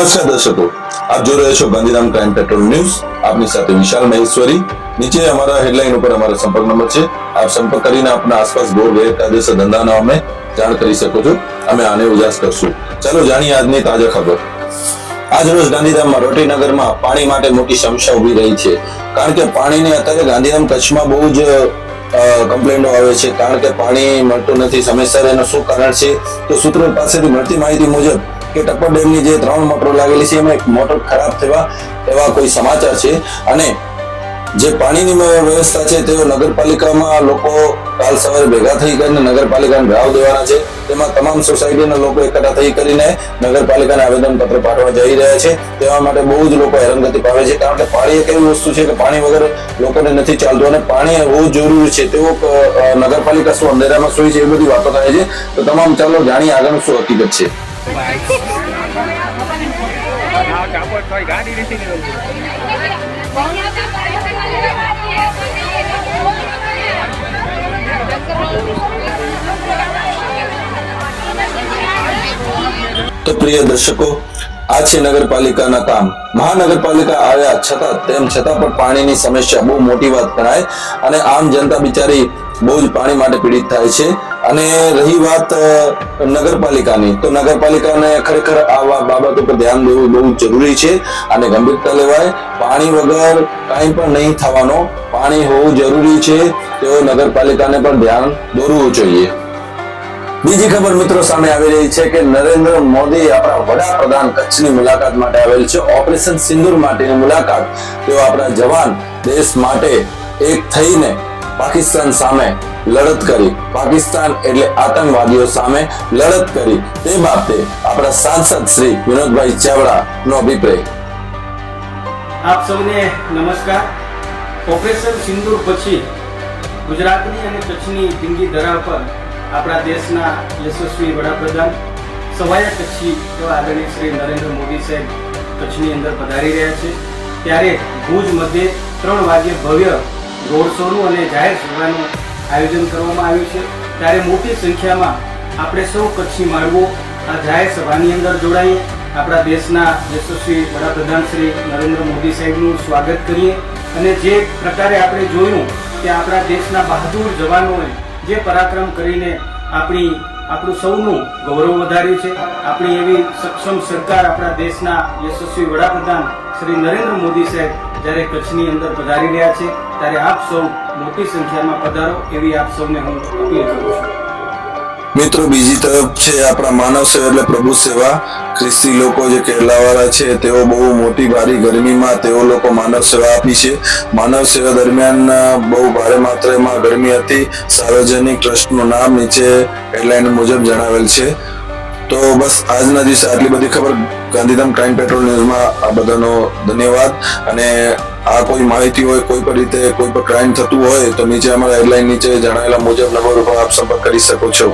નમસ્કાર દર્શકો, આપ જોઈ રહ્યા છો ગાંધીધામ ક્રાઇમ પેટ્રોલ ન્યૂઝ. આપની સાથે વિશાલ મહેશ્વરી. નીચે અમારા હેડલાઇન ઉપર અમારો સંપર્ક નંબર છે. આપ સંપર્ક કરીને આપના આસપાસ ગોળ ગેરકાયદેસર ધંધાનો અમે જાણ કરી શકો છો. અમે આને ઉજાસ કરશું. ચાલો જાણીએ આજની તાજા ખબર. આજ રોજ ગાંધીધામમાં રોટીનગરમાં પાણી માટે મોટી સમસ્યા ઉભી રહી છે. કારણ કે પાણીની અત્યારે ગાંધીધામ કચ્છમાં બહુ જ કમ્પ્લેન્ટો આવે છે. કારણ કે પાણી મળતું નથી સમયસર. એનું શું કારણ છે તો સૂત્રો પાસેથી મળતી માહિતી મુજબ કે ટપ્પર ડેમની જે 3 મોટરો લાગેલી છે એમાં એક મોટર ખરાબ થવા એવા કોઈ સમાચાર છે. અને જે પાણીની વ્યવસ્થા છે તેઓ નગરપાલિકામાં લોકો કાલ સવારે ભેગા થઈ કરીને નગરપાલિકાને રાવ દેવાના છે. તેમાં તમામ સોસાયટીના લોકો એકઠા થઈ કરીને નગરપાલિકાને આવેદન પત્ર પાઠવવા જઈ રહ્યા છે. તેવા માટે બહુ જ લોકો હેરાનગતિ પામે છે. કારણ કે પાણી એક એવી વસ્તુ છે કે પાણી વગર લોકોને નથી ચાલતું અને પાણી બહુ જરૂરી છે. તેઓ નગરપાલિકા શું અંધેરામાં સોઈ છે એ બધી વાતો થાય છે. તો તમામ ચાલો જાણીએ આગળનું શું હકીકત છે. તો પ્રિય દર્શકો, આ છે નગરપાલિકાના કામ. મહાનગરપાલિકા આવ્યા છતાં તેમ છતાં પણ પાણીની સમસ્યા બહુ મોટી વાત ગણાય અને આમ જનતા બિચારી બહુ જ પાણી માટે પીડિત થાય છે. અને રહી વાત નગરપાલિકાની, તો નગરપાલિકાને ખરેખર આવા બાબત ઉપર ધ્યાન દેવું બહુ જરૂરી છે અને ગંભીરતા લેવાય. પાણી વગર કાંઈ પણ નહીં થવાનો. પાણી હોવું જરૂરી છે. તેઓ નગરપાલિકાને પણ ધ્યાન દોરવું જોઈએ. બીજી ખબર મિત્રો સામે આવી રહી છે કે નરેન્દ્ર મોદી આપણા વડાપ્રધાન કચ્છની મુલાકાત માટે આવેલ છે. ઓપરેશન સિંદૂર માટેની મુલાકાત. તેઓ આપણા જવાન દેશ માટે એક થઈને પાકિસ્તાન સામે લડત કરી, પાકિસ્તાન એટલે આતંકવાદીઓ સામે લડત કરી, તે બાબતે આપણા સાંસદ શ્રી વિનોદભાઈ ચાવડા નો અભિપ્રાય. આપ સૌને નમસ્કાર. ઓપરેશન સિંદૂર પછી ગુજરાતની અને કચ્છની ઢીંગી ધરા પર આપણા દેશના યશસ્વી વડાપ્રધાન સવાયા કચ્છી એવા આદરણીય શ્રી નરેન્દ્ર મોદી સાહેબ કચ્છની અંદર પધારી રહ્યા છે. ત્યારે ભુજ મધ્યે 3 વાગ્યે ભવ્ય રોડ શોનું અને જાહેર સભાનું આયોજન કરવામાં આવ્યું છે. ત્યારે મોટી સંખ્યામાં આપણે સૌ કચ્છી માળવો આ જાહેર સભાની અંદર જોડાઈએ. આપણા દેશના યશસ્વી વડાપ્રધાન શ્રી નરેન્દ્ર મોદી સાહેબનું સ્વાગત કરીએ અને જે પ્રકારે આપણે જોયું કે આપણા દેશના બહાદુર જવાનોએ જે પરાક્રમ કરીને આપણું સૌનું ગૌરવ વધાર્યું છે. આપણી એવી સક્ષમ સરકાર, આપણા દેશના યશસ્વી વડાપ્રધાન શ્રી નરેન્દ્ર મોદી સાહેબ જ્યારે કચ્છની અંદર પધારી રહ્યા છે ત્યારે આપ સૌ મોટી સંખ્યામાં પધારો એવી આપ સૌને હું અપીલ કરું છું. મિત્રો, બીજી તરફ છે આપણા માનવ સેવા એટલે પ્રભુ સેવા. ખ્રિસ્તી લોકો જે કેરલાવાળા છે તેઓ બહુ મોટી ભારી ગરમીમાં તેઓ લોકો માનવ સેવા આપી છે. માનવ સેવા દરમિયાન બહુ ભારે માત્રામાં ગરમી હતી. સાર્વજનિક ટ્રસ્ટનું નામ નીચે હેડલાઇન મુજબ જણાવેલ છે. તો બસ આજના દિવસે આટલી બધી ખબર. ગાંધીધામ ક્રાઇમ પેટ્રોલ ન્યૂઝમાં આ બધાનો ધન્યવાદ. અને આ કોઈ માહિતી હોય, કોઈ પણ રીતે કોઈ પણ ક્રાઇમ થતું હોય તો નીચે અમારા હેડલાઇન નીચે જણાવેલા મુજબ નંબર ઉપર આપ સંપર્ક કરી શકો છો.